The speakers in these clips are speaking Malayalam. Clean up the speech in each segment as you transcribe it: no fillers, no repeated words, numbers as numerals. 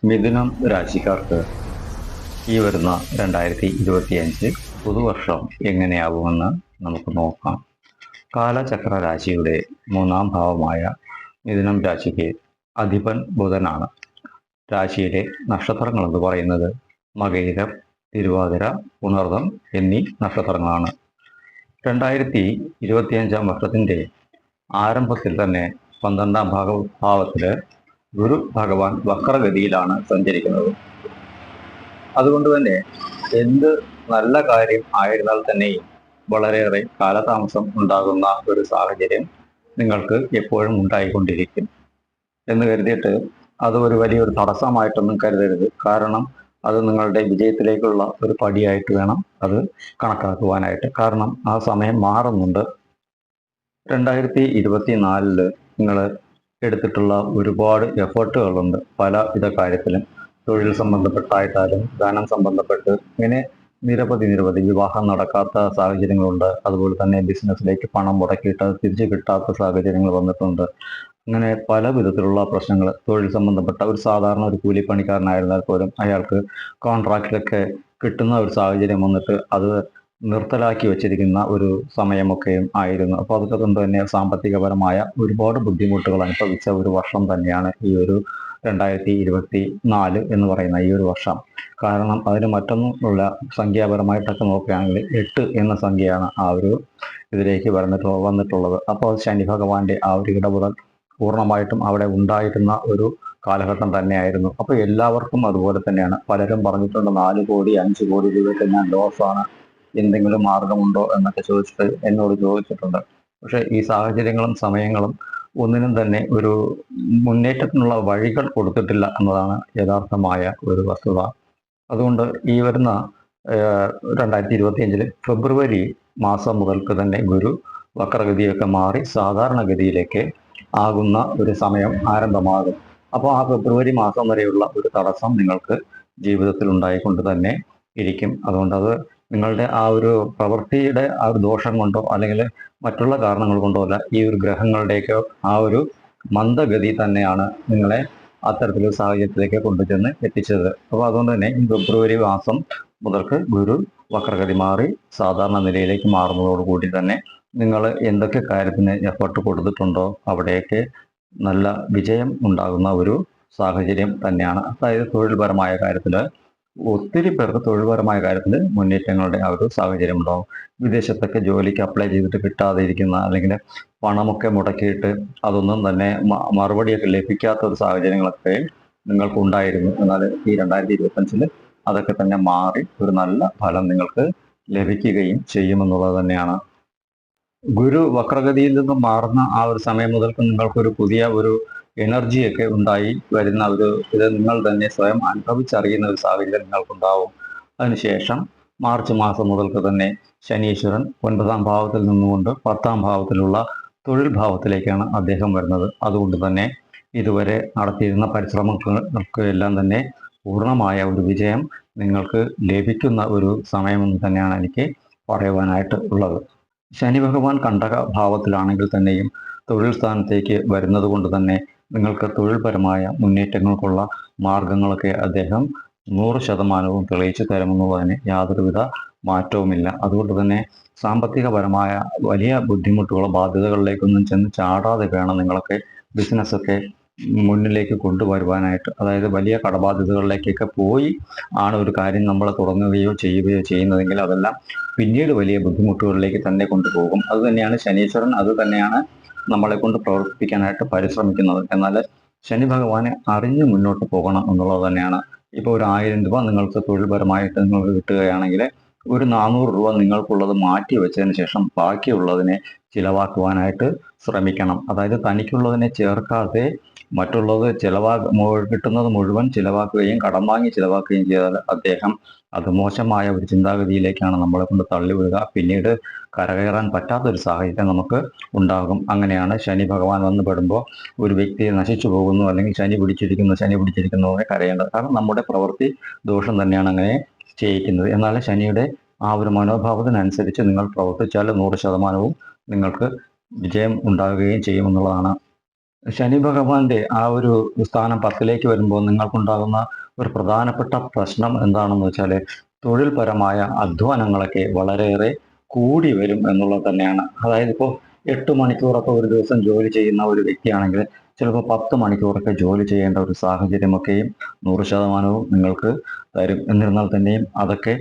മിഥുനം രാശിക്കാർക്ക് ഈ വരുന്ന 2025 പുതുവർഷം എങ്ങനെയാകുമെന്ന് നമുക്ക് നോക്കാം. കാലചക്ര രാശിയുടെ മൂന്നാം ഭാവമായ മിഥുനം രാശിക്ക് അധിപൻ ബുധനാണ്. രാശിയിലെ നക്ഷത്രങ്ങൾ എന്ന് പറയുന്നത് മകയിരം, തിരുവാതിര, പുണർദം എന്നീ നക്ഷത്രങ്ങളാണ്. 2025 വർഷത്തിൻ്റെ ആരംഭത്തിൽ തന്നെ 12ാം ഭാവത്തില് ഗുരു ഭഗവാൻ വക്രഗതിയിലാണ് സഞ്ചരിക്കുന്നത്. അതുകൊണ്ട് തന്നെ എന്ത് നല്ല കാര്യം ആയിരുന്നാൽ തന്നെയും വളരെയേറെ കാലതാമസം ഉണ്ടാകുന്ന ഒരു സാഹചര്യം നിങ്ങൾക്ക് എപ്പോഴും ഉണ്ടായിക്കൊണ്ടിരിക്കും എന്ന് കരുതിയിട്ട് അത് ഒരു വലിയൊരു തടസ്സമായിട്ടൊന്നും കരുതരുത്. കാരണം അത് നിങ്ങളുടെ വിജയത്തിലേക്കുള്ള ഒരു പടിയായിട്ട് വേണം അത് കണക്കാക്കുവാനായിട്ട്. കാരണം ആ സമയം മാറുന്നുണ്ട്. 2024 നിങ്ങൾ എടുത്തിട്ടുള്ള ഒരുപാട് എഫേർട്ടുകളുണ്ട് പലവിധ കാര്യത്തിലും. തൊഴിൽ സംബന്ധപ്പെട്ടായിട്ടാലും ധനം സംബന്ധപ്പെട്ട് ഇങ്ങനെ നിരവധി വിവാഹം നടക്കാത്ത സാഹചര്യങ്ങളുണ്ട്. അതുപോലെ തന്നെ ബിസിനസ്സിലേക്ക് പണം മുടക്കിയിട്ട് തിരിച്ചു കിട്ടാത്ത സാഹചര്യങ്ങൾ വന്നിട്ടുണ്ട്. അങ്ങനെ പല വിധത്തിലുള്ള പ്രശ്നങ്ങൾ. തൊഴിൽ സംബന്ധപ്പെട്ട ഒരു സാധാരണ ഒരു കൂലിപ്പണിക്കാരനായിരുന്നാൽ പോലും അയാൾക്ക് കോൺട്രാക്റ്റിലൊക്കെ കിട്ടുന്ന ഒരു സാഹചര്യം വന്നിട്ട് അത് നിർത്തലാക്കി വെച്ചിരിക്കുന്ന ഒരു സമയമൊക്കെയും ആയിരുന്നു. അപ്പോൾ അതൊക്കെ കൊണ്ട് തന്നെ സാമ്പത്തികപരമായ ഒരുപാട് ബുദ്ധിമുട്ടുകൾ അനുഭവിച്ച ഒരു വർഷം തന്നെയാണ് ഈ ഒരു 2024 എന്ന് പറയുന്ന ഈ ഒരു വർഷം. കാരണം അതിന് മറ്റൊന്നുമില്ല, സംഖ്യാപരമായിട്ടൊക്കെ നോക്കുകയാണെങ്കിൽ 8 എന്ന സംഖ്യയാണ് ആ ഒരു ഇതിലേക്ക് വന്നിട്ടുള്ളത്. അപ്പോൾ അത് ശനി ഭഗവാന്റെ ആ ഒരു ഇടപെടൽ പൂർണ്ണമായിട്ടും അവിടെ ഉണ്ടായിരുന്ന ഒരു കാലഘട്ടം തന്നെയായിരുന്നു. അപ്പോൾ എല്ലാവർക്കും അതുപോലെ തന്നെയാണ്. പലരും പറഞ്ഞിട്ടുണ്ട് 4 കോടി 5 കോടി രൂപയ്ക്ക് ഞാൻ ലോസാണ്, എന്തെങ്കിലും മാർഗമുണ്ടോ എന്നൊക്കെ എന്നോട് ചോദിച്ചിട്ടുണ്ട്. പക്ഷെ ഈ സാഹചര്യങ്ങളും സമയങ്ങളും ഒന്നിനും തന്നെ ഒരു മുന്നേറ്റത്തിനുള്ള വഴികൾ കൊടുത്തിട്ടില്ല എന്നതാണ് യഥാർത്ഥമായ ഒരു വസ്തുത. അതുകൊണ്ട് ഈ വരുന്ന 2025 ഫെബ്രുവരി മാസം മുതൽക്ക് തന്നെ ഗുരു വക്രഗതിയൊക്കെ മാറി സാധാരണഗതിയിലേക്ക് ആകുന്ന ഒരു സമയം ആരംഭമാകും. അപ്പോൾ ആ ഫെബ്രുവരി മാസം വരെയുള്ള ഒരു തടസ്സം നിങ്ങൾക്ക് ജീവിതത്തിൽ ഉണ്ടായിക്കൊണ്ട് തന്നെ ഇരിക്കും. അതുകൊണ്ട് അത് നിങ്ങളുടെ ആ ഒരു പ്രവൃത്തിയുടെ ആ ഒരു ദോഷം കൊണ്ടോ അല്ലെങ്കിൽ മറ്റുള്ള കാരണങ്ങൾ കൊണ്ടോ അല്ല, ഈ ഒരു ഗ്രഹങ്ങളുടെയൊക്കെ ആ ഒരു മന്ദഗതി തന്നെയാണ് നിങ്ങളെ അത്തരത്തിലൊരു സാഹചര്യത്തിലേക്ക് കൊണ്ടുചെന്ന് എത്തിച്ചത്. അപ്പോൾ അതുകൊണ്ട് തന്നെ ഈ ഫെബ്രുവരി മാസം മുതൽക്ക് ഗുരു വക്രഗതി മാറി സാധാരണ നിലയിലേക്ക് മാറുന്നതോടുകൂടി തന്നെ നിങ്ങൾ എന്തൊക്കെ കാര്യത്തിന് എഫർട്ട് കൊടുത്തിട്ടുണ്ടോ അവിടെയൊക്കെ നല്ല വിജയം ഉണ്ടാകുന്ന ഒരു സാഹചര്യം തന്നെയാണ്. അതായത് തൊഴിൽപരമായ കാര്യത്തിൽ ഒത്തിരി പേർക്ക് തൊഴിൽപരമായ കാര്യത്തിൽ മുന്നേറ്റങ്ങളുടെ ആ ഒരു സാഹചര്യം ഉണ്ടാവും. വിദേശത്തൊക്കെ ജോലിക്ക് അപ്ലൈ ചെയ്തിട്ട് കിട്ടാതെ ഇരിക്കുന്ന, അല്ലെങ്കിൽ പണമൊക്കെ മുടക്കിയിട്ട് അതൊന്നും തന്നെ മറുപടിയൊക്കെ ലഭിക്കാത്ത ഒരു സാഹചര്യങ്ങളൊക്കെ നിങ്ങൾക്ക് ഉണ്ടായിരുന്നു. എന്നാൽ ഈ 2025 അതൊക്കെ തന്നെ മാറി ഒരു നല്ല ഫലം നിങ്ങൾക്ക് ലഭിക്കുകയും ചെയ്യുമെന്നുള്ളത് തന്നെയാണ്. ഗുരു വക്രഗതിയിൽ നിന്നും മാറുന്ന ആ ഒരു സമയം മുതൽക്ക് നിങ്ങൾക്കൊരു പുതിയ ഒരു എനർജിയൊക്കെ ഉണ്ടായി വരുന്ന ഒരു ഇത് നിങ്ങൾ തന്നെ സ്വയം അനുഭവിച്ചറിയുന്ന ഒരു സാഹചര്യം നിങ്ങൾക്കുണ്ടാവും. അതിനുശേഷം മാർച്ച് മാസം മുതൽക്ക് തന്നെ ശനീശ്വരൻ 9ാം ഭാവത്തിൽ നിന്നുകൊണ്ട് 10ാം ഭാവത്തിലുള്ള തൊഴിൽ ഭാവത്തിലേക്കാണ് അദ്ദേഹം വരുന്നത്. അതുകൊണ്ട് തന്നെ ഇതുവരെ നടത്തിയിരുന്ന പരിശ്രമങ്ങൾക്ക് എല്ലാം തന്നെ പൂർണ്ണമായ ഒരു വിജയം നിങ്ങൾക്ക് ലഭിക്കുന്ന ഒരു സമയമെന്ന് തന്നെയാണ് എനിക്ക് പറയുവാനായിട്ട് ഉള്ളത്. ശനി ഭഗവാൻ കണ്ടക ഭാവത്തിലാണെങ്കിൽ തന്നെയും തൊഴിൽ സ്ഥാനത്തേക്ക് വരുന്നത് കൊണ്ട് തന്നെ നിങ്ങൾക്ക് തൊഴിൽപരമായ മുന്നേറ്റങ്ങൾക്കുള്ള മാർഗങ്ങളൊക്കെ അദ്ദേഹം 100% തെളിയിച്ചു തരുമെന്നുള്ളതിന് യാതൊരുവിധ മാറ്റവുമില്ല. അതുകൊണ്ട് തന്നെ സാമ്പത്തികപരമായ വലിയ ബുദ്ധിമുട്ടുകളോ ബാധ്യതകളിലേക്കൊന്നും ചെന്ന് ചാടാതെ വേണം നിങ്ങളൊക്കെ ബിസിനസ്സൊക്കെ മുന്നിലേക്ക് കൊണ്ടുവരുവാനായിട്ട്. അതായത് വലിയ കടബാധ്യതകളിലേക്കൊക്കെ പോയി ആണ് ഒരു കാര്യം നമ്മൾ തുടങ്ങുകയോ ചെയ്യുകയോ ചെയ്യുന്നതെങ്കിൽ അതെല്ലാം പിന്നീട് വലിയ ബുദ്ധിമുട്ടുകളിലേക്ക് തന്നെ കൊണ്ടുപോകും. അത് തന്നെയാണ് ശനീശ്വരൻ, അത് തന്നെയാണ് നമ്മളെ കൊണ്ട് പ്രവർത്തിപ്പിക്കാനായിട്ട് പരിശ്രമിക്കുന്നത്. എന്നാൽ ശനി ഭഗവാനെ അറിഞ്ഞ് മുന്നോട്ട് പോകണം എന്നുള്ളത് തന്നെയാണ്. ഇപ്പോൾ ഒരു 1000 രൂപ നിങ്ങൾക്ക് തൊഴിൽപരമായിട്ട് നിങ്ങൾക്ക് കിട്ടുകയാണെങ്കിൽ ഒരു 400 രൂപ നിങ്ങൾക്കുള്ളത് മാറ്റി വെച്ചതിന് ശേഷം ബാക്കിയുള്ളതിനെ ചിലവാക്കുവാനായിട്ട് ശ്രമിക്കണം. അതായത് തനിക്കുള്ളതിനെ ചേർക്കാതെ മറ്റുള്ളത് കിട്ടുന്നത് മുഴുവൻ ചിലവാക്കുകയും കടം വാങ്ങി ചിലവാക്കുകയും ചെയ്താൽ അദ്ദേഹം അത് മോശമായ ഒരു ചിന്താഗതിയിലേക്കാണ് നമ്മളെ കൊണ്ട് തള്ളിവിടുക. പിന്നീട് കരകയറാൻ പറ്റാത്തൊരു സാഹചര്യം നമുക്ക് ഉണ്ടാകും. അങ്ങനെയാണ് ശനി ഭഗവാൻ വന്ന് പെടുമ്പോൾ ഒരു വ്യക്തി നശിച്ചു പോകുന്നു, അല്ലെങ്കിൽ ശനി പിടിച്ചിരിക്കുന്നവരെ കരയേണ്ടത്. കാരണം നമ്മുടെ പ്രവൃത്തി ദോഷം തന്നെയാണ് അങ്ങനെ ചെയ്യിക്കുന്നത്. എന്നാൽ ശനിയുടെ ആ ഒരു മനോഭാവത്തിനനുസരിച്ച് നിങ്ങൾ പ്രവർത്തിച്ചാൽ 100% നിങ്ങൾക്ക് വിജയം ഉണ്ടാകുകയും ചെയ്യുമെന്നുള്ളതാണ്. ശനി ഭഗവാന്റെ ആ ഒരു സ്ഥാനം 10ലേക്ക് വരുമ്പോൾ നിങ്ങൾക്കുണ്ടാകുന്ന ഒരു പ്രധാനപ്പെട്ട പ്രശ്നം എന്താണെന്ന് വെച്ചാൽ തൊഴിൽപരമായ അധ്വാനങ്ങളൊക്കെ വളരെയേറെ കൂടി വരും എന്നുള്ളത് തന്നെയാണ്. അതായത് ഇപ്പോൾ 8 മണിക്കൂറൊക്കെ ഒരു ദിവസം ജോലി ചെയ്യുന്ന ഒരു വ്യക്തിയാണെങ്കിൽ ചിലപ്പോൾ 10 മണിക്കൂറൊക്കെ ജോലി ചെയ്യേണ്ട ഒരു സാഹചര്യമൊക്കെയും 100% നിങ്ങൾക്ക് തരും. എന്നിരുന്നാൽ തന്നെയും അതൊക്കെ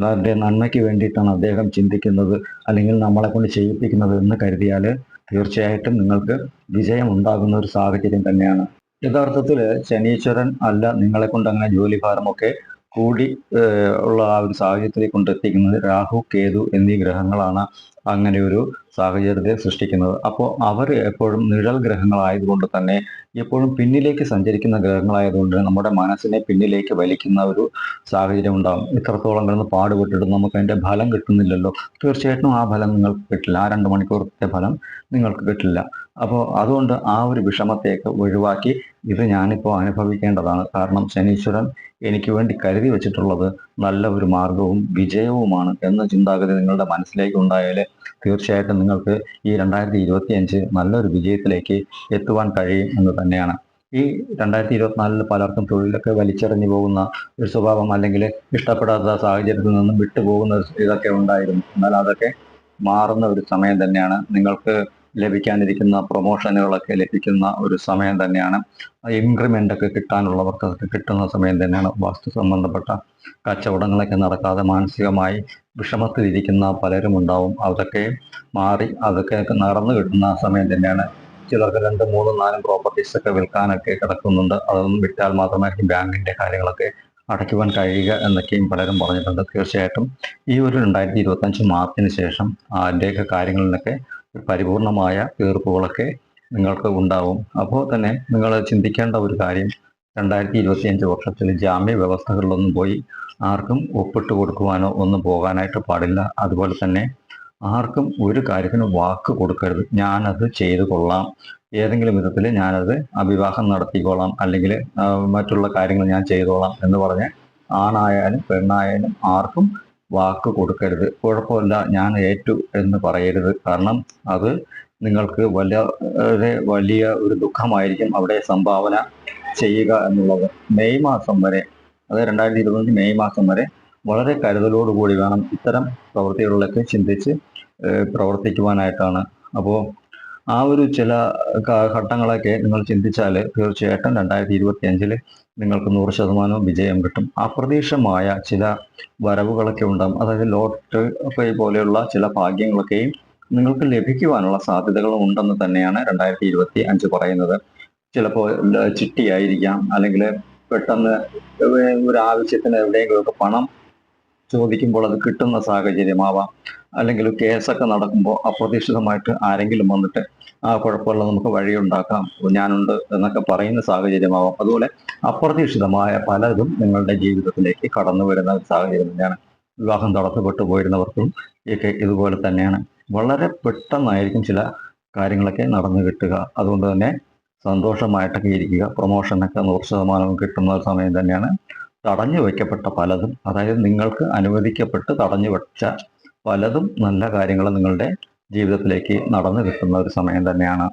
അവരുടെ നന്മയ്ക്ക് വേണ്ടിയിട്ടാണ് അദ്ദേഹം ചിന്തിക്കുന്നത്, അല്ലെങ്കിൽ നമ്മളെ കൊണ്ട് ചെയ്യിപ്പിക്കുന്നത് എന്ന് കരുതിയാൽ തീർച്ചയായിട്ടും നിങ്ങൾക്ക് വിജയം ഉണ്ടാകുന്ന ഒരു സാഹചര്യം തന്നെയാണ്. യഥാർത്ഥത്തിൽ ശനീശ്വരൻ അല്ല നിങ്ങളെ കൊണ്ട് അങ്ങനെ ജോലിഭാരമൊക്കെ കൂടി ഉള്ള ആ ഒരു സാഹചര്യത്തിലേക്ക് കൊണ്ടെത്തിക്കുന്നത്. രാഹു, കേതു എന്നീ ഗ്രഹങ്ങളാണ് അങ്ങനെ ഒരു സാഹചര്യത്തെ സൃഷ്ടിക്കുന്നത്. അപ്പോൾ അവർ എപ്പോഴും നിഴൽ ഗ്രഹങ്ങളായതുകൊണ്ട് തന്നെ എപ്പോഴും പിന്നിലേക്ക് സഞ്ചരിക്കുന്ന ഗ്രഹങ്ങളായതുകൊണ്ട് നമ്മുടെ മനസ്സിനെ പിന്നിലേക്ക് വലിക്കുന്ന ഒരു സാഹചര്യം ഉണ്ടാകും. ഇത്രത്തോളം കിടന്ന് പാടുപെട്ടിട്ട് നമുക്ക് അതിൻ്റെ ഫലം കിട്ടുന്നില്ലല്ലോ, തീർച്ചയായിട്ടും ആ ഫലം നിങ്ങൾക്ക് കിട്ടില്ല, ആ 2 മണിക്കൂറത്തെ ഫലം നിങ്ങൾക്ക് കിട്ടില്ല. അപ്പോൾ അതുകൊണ്ട് ആ ഒരു വിഷമത്തേക്ക് ഒഴിവാക്കി ഇത് ഞാനിപ്പോൾ അനുഭവിക്കേണ്ടതാണ്, കാരണം ശനീശ്വരൻ എനിക്ക് വേണ്ടി കരുതി വെച്ചിട്ടുള്ളത് നല്ല ഒരു മാർഗവും വിജയവുമാണ് എന്ന ചിന്താഗതി നിങ്ങളുടെ മനസ്സിലേക്ക് ഉണ്ടായാൽ തീർച്ചയായിട്ടും നിങ്ങൾക്ക് ഈ 2025 നല്ലൊരു വിജയത്തിലേക്ക് എത്തുവാൻ കഴിയും എന്ന് തന്നെയാണ്. ഈ 2024 പലർക്കും തൊഴിലൊക്കെ വലിച്ചെറിഞ്ഞു പോകുന്ന ഒരു സ്വഭാവം, അല്ലെങ്കിൽ ഇഷ്ടപ്പെടാത്ത സാഹചര്യത്തിൽ നിന്നും വിട്ടുപോകുന്ന ഇതൊക്കെ ഉണ്ടായിരുന്നു. എന്നാൽ അതൊക്കെ മാറുന്ന ഒരു സമയം തന്നെയാണ്. നിങ്ങൾക്ക് ലഭിക്കാനിരിക്കുന്ന പ്രൊമോഷനുകളൊക്കെ ലഭിക്കുന്ന ഒരു സമയം തന്നെയാണ്. ഇൻക്രിമെൻ്റ് ഒക്കെ കിട്ടാനുള്ളവർക്ക് അതൊക്കെ കിട്ടുന്ന സമയം തന്നെയാണ്. വാസ്തു സംബന്ധപ്പെട്ട കച്ചവടങ്ങളൊക്കെ നടക്കാതെ മാനസികമായി വിഷമത്തിലിരിക്കുന്ന പലരും ഉണ്ടാവും. അതൊക്കെ മാറി അതൊക്കെ നടന്നു കിട്ടുന്ന സമയം തന്നെയാണ്. ചിലർക്ക് 2, 3, 4 പ്രോപ്പർട്ടീസ് ഒക്കെ വിൽക്കാനൊക്കെ കിടക്കുന്നുണ്ട്. അതൊന്നും വിറ്റാൽ മാത്രമായിരിക്കും ബാങ്കിൻ്റെ കാര്യങ്ങളൊക്കെ അടയ്ക്കുവാൻ കഴിയുക എന്നൊക്കെയും പലരും പറഞ്ഞിട്ടുണ്ട്. തീർച്ചയായിട്ടും ഈ ഒരു 2025 മാർച്ചിന് ശേഷം അതിൻ്റെയൊക്കെ കാര്യങ്ങളിലൊക്കെ പരിപൂർണമായ തീർപ്പുകളൊക്കെ നിങ്ങൾക്ക് ഉണ്ടാവും. അപ്പോൾ തന്നെ നിങ്ങൾ ചിന്തിക്കേണ്ട ഒരു കാര്യം, 2025 വർഷത്തിൽ ജാമ്യ വ്യവസ്ഥകളിലൊന്നും പോയി ആർക്കും ഒപ്പിട്ട് കൊടുക്കുവാനോ ഒന്നും പോകാനായിട്ട് പാടില്ല. അതുപോലെ തന്നെ ആർക്കും ഒരു കാര്യത്തിന് വാക്ക് കൊടുക്കരുത്. ഞാനത് ചെയ്തു കൊള്ളാം, ഏതെങ്കിലും വിധത്തിൽ ഞാനത് വിവാഹം നടത്തിക്കോളാം, അല്ലെങ്കിൽ മറ്റുള്ള കാര്യങ്ങൾ ഞാൻ ചെയ്തോളാം എന്ന് പറഞ്ഞ് ആണായാലും പെണ്ണായാലും ആർക്കും വാക്ക് കൊടുക്കരുത്. കുഴപ്പമില്ല, ഞാൻ ഏറ്റു എന്ന് പറയരുത്. കാരണം അത് നിങ്ങൾക്ക് വളരെ വലിയ ഒരു ദുഃഖമായിരിക്കും അവിടെ സംഭാവന ചെയ്യുക എന്നുള്ളത്. മെയ് മാസം വരെ, അതായത് 2025 മെയ് മാസം വരെ വളരെ കരുതലോടുകൂടി വേണം ഇത്തരം പ്രവൃത്തികളിലൊക്കെ ചിന്തിച്ച് പ്രവർത്തിക്കുവാനായിട്ടാണ്. അപ്പോൾ ആ ഒരു ചില ഘട്ടങ്ങളൊക്കെ നിങ്ങൾ ചിന്തിച്ചാൽ തീർച്ചയായിട്ടും 2025 നിങ്ങൾക്ക് 100% വിജയം കിട്ടും. അപ്രതീക്ഷിതമായ ചില വരവുകളൊക്കെ ഉണ്ടാകും. അതായത് ലോട്ടറി പോലെയുള്ള ചില ഭാഗ്യങ്ങളൊക്കെയും നിങ്ങൾക്ക് ലഭിക്കുവാനുള്ള സാധ്യതകളും ഉണ്ടെന്ന് തന്നെയാണ് 2025 പറയുന്നത്. ചിലപ്പോൾ ചിട്ടിയായിരിക്കാം, അല്ലെങ്കിൽ പെട്ടെന്ന് ഒരു ആവശ്യത്തിന് എവിടെയെങ്കിലുമൊക്കെ പണം ചോദിക്കുമ്പോൾ അത് കിട്ടുന്ന സാഹചര്യമാവാം, അല്ലെങ്കിൽ കേസൊക്കെ നടക്കുമ്പോൾ അപ്രതീക്ഷിതമായിട്ട് ആരെങ്കിലും വന്നിട്ട് കുഴപ്പമില്ല, നമുക്ക് വഴിയുണ്ടാക്കാം, ഞാനുണ്ട് എന്നൊക്കെ പറയുന്ന സാഹചര്യമാവാം. അതുപോലെ അപ്രതീക്ഷിതമായ പലതും നിങ്ങളുടെ ജീവിതത്തിലേക്ക് കടന്നു വരുന്ന ഒരു സാഹചര്യം തന്നെയാണ്. വിവാഹം തടസ്സപ്പെട്ടു പോയിരുന്നവർക്കും ഒക്കെ ഇതുപോലെ തന്നെയാണ്. വളരെ പെട്ടെന്നായിരിക്കും ചില കാര്യങ്ങളൊക്കെ നടന്നു കിട്ടുക. അതുകൊണ്ട് തന്നെ സന്തോഷമായിട്ടൊക്കെ ഇരിക്കുക. പ്രൊമോഷനൊക്കെ 100% കിട്ടുന്ന ഒരു സമയം തന്നെയാണ്. തടഞ്ഞു വയ്ക്കപ്പെട്ട പലതും, അതായത് നിങ്ങൾക്ക് അനുവദിക്കപ്പെട്ട് തടഞ്ഞു വച്ച പലതും നല്ല കാര്യങ്ങൾ നിങ്ങളുടെ ജീവിതത്തിലേക്ക് നടന്നു കിട്ടുന്ന ഒരു സമയം തന്നെയാണ്.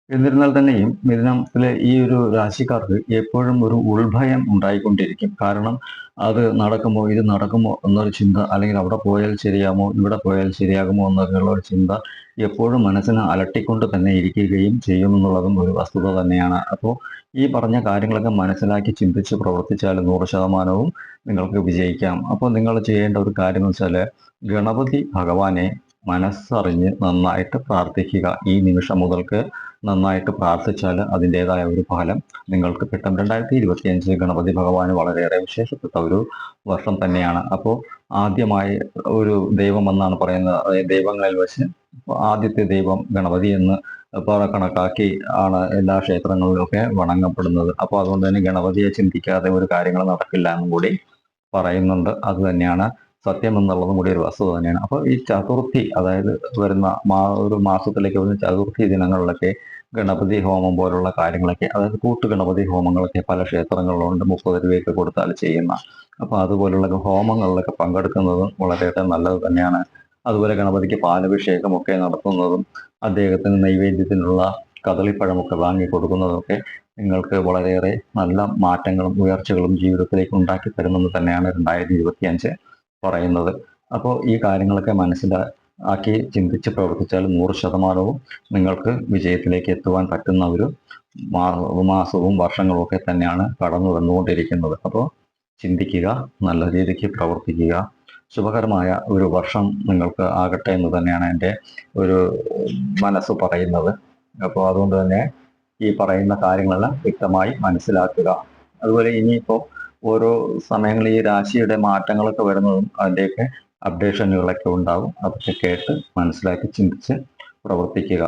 എന്നിരുന്നാൽ തന്നെയും മിഥുനത്തിലെ ഈ ഒരു രാശിക്കാർക്ക് എപ്പോഴും ഒരു ഉൾഭയം ഉണ്ടായിക്കൊണ്ടിരിക്കും. കാരണം അത് നടക്കുമോ, ഇത് നടക്കുമോ എന്നൊരു ചിന്ത, അല്ലെങ്കിൽ അവിടെ പോയാൽ ശരിയാമോ, ഇവിടെ പോയാൽ ശരിയാകുമോ എന്നൊക്കെയുള്ള ഒരു ചിന്ത എപ്പോഴും മനസ്സിനെ അലട്ടിക്കൊണ്ട് തന്നെ ഇരിക്കുകയും ചെയ്യുമെന്നുള്ളതും ഒരു വസ്തുത തന്നെയാണ്. അപ്പോൾ ഈ പറഞ്ഞ കാര്യങ്ങളൊക്കെ മനസ്സിലാക്കി ചിന്തിച്ച് പ്രവർത്തിച്ചാൽ 100%വും നിങ്ങൾക്ക് വിജയിക്കാം. അപ്പോൾ നിങ്ങൾ ചെയ്യേണ്ട ഒരു കാര്യം എന്ന് വെച്ചാൽ ഗണപതി ഭഗവാനെ മനസ്സറിഞ്ഞ് നന്നായിട്ട് പ്രാർത്ഥിക്കുക. ഈ നിമിഷം മുതൽക്ക് നന്നായിട്ട് പ്രാർത്ഥിച്ചാൽ അതിൻ്റെതായ ഒരു ഫലം നിങ്ങൾക്ക് കിട്ടും. 2025 ഗണപതി ഭഗവാന് വളരെയേറെ വിശേഷപ്പെട്ട ഒരു വർഷം തന്നെയാണ്. അപ്പോൾ ആദ്യമായി ഒരു ദൈവം എന്നാണ് പറയുന്നത്, അതായത് ദൈവങ്ങളിൽ വെച്ച് ആദ്യത്തെ ദൈവം ഗണപതി എന്ന് കണക്കാക്കി ആണ് എല്ലാ ക്ഷേത്രങ്ങളിലൊക്കെ വണങ്ങപ്പെടുന്നത്. അപ്പോൾ അതുകൊണ്ട് തന്നെ ഗണപതിയെ ചിന്തിക്കാതെ ഒരു കാര്യങ്ങൾ നടക്കില്ല എന്നും കൂടി പറയുന്നുണ്ട്. അത് തന്നെയാണ് സത്യം എന്നുള്ളതും കൂടി ഒരു വസ്തുത തന്നെയാണ്. അപ്പോൾ ഈ ചതുർത്ഥി, അതായത് വരുന്ന ഒരു മാസത്തിലേക്ക് വരുന്ന ചതുർത്ഥി ദിനങ്ങളിലൊക്കെ ഗണപതി ഹോമം പോലുള്ള കാര്യങ്ങളൊക്കെ, അതായത് കൂട്ടു ഗണപതി ഹോമങ്ങളൊക്കെ പല ക്ഷേത്രങ്ങളിലുണ്ട്, 30 രൂപയൊക്കെ കൊടുത്താൽ ചെയ്യുന്ന. അപ്പോൾ അതുപോലുള്ള ഹോമങ്ങളിലൊക്കെ പങ്കെടുക്കുന്നതും വളരെയേറെ നല്ലത് തന്നെയാണ്. അതുപോലെ ഗണപതിക്ക് പാലഭിഷേകമൊക്കെ നടത്തുന്നതും അദ്ദേഹത്തിന് നൈവേദ്യത്തിനുള്ള കദളിപ്പഴമൊക്കെ വാങ്ങി കൊടുക്കുന്നതൊക്കെ നിങ്ങൾക്ക് വളരെയേറെ നല്ല മാറ്റങ്ങളും ഉയർച്ചകളും ജീവിതത്തിലേക്ക് ഉണ്ടാക്കി തരുമെന്ന് തന്നെയാണ് 2025 പറയുന്നത്. അപ്പോൾ ഈ കാര്യങ്ങളൊക്കെ മനസ്സിലാക്കി ചിന്തിച്ച് പ്രവർത്തിച്ചാൽ 100% നിങ്ങൾക്ക് വിജയത്തിലേക്ക് എത്തുവാൻ പറ്റുന്ന ഒരു മാസവും വർഷങ്ങളും ഒക്കെ തന്നെയാണ് കടന്നു വന്നുകൊണ്ടിരിക്കുന്നത്. അപ്പോൾ ചിന്തിക്കുക, നല്ല രീതിക്ക് പ്രവർത്തിക്കുക, ശുഭകരമായ ഒരു വർഷം നിങ്ങൾക്ക് ആകട്ടെ എന്ന് തന്നെയാണ് എൻ്റെ ഒരു മനസ്സ് പറയുന്നത്. അപ്പോൾ അതുകൊണ്ട് തന്നെ ഈ പറയുന്ന കാര്യങ്ങളെല്ലാം വ്യക്തമായി മനസ്സിലാക്കുക. അതുപോലെ ഇനിയിപ്പോൾ ഓരോ സമയങ്ങളിൽ ഈ രാശിയുടെ മാറ്റങ്ങളൊക്കെ വരുന്നതും അതിൻ്റെയൊക്കെ അപ്ഡേഷനുകളൊക്കെ ഉണ്ടാകും. അതൊക്കെ കേട്ട് മനസ്സിലാക്കി ചിന്തിച്ച് പ്രവർത്തിക്കുക.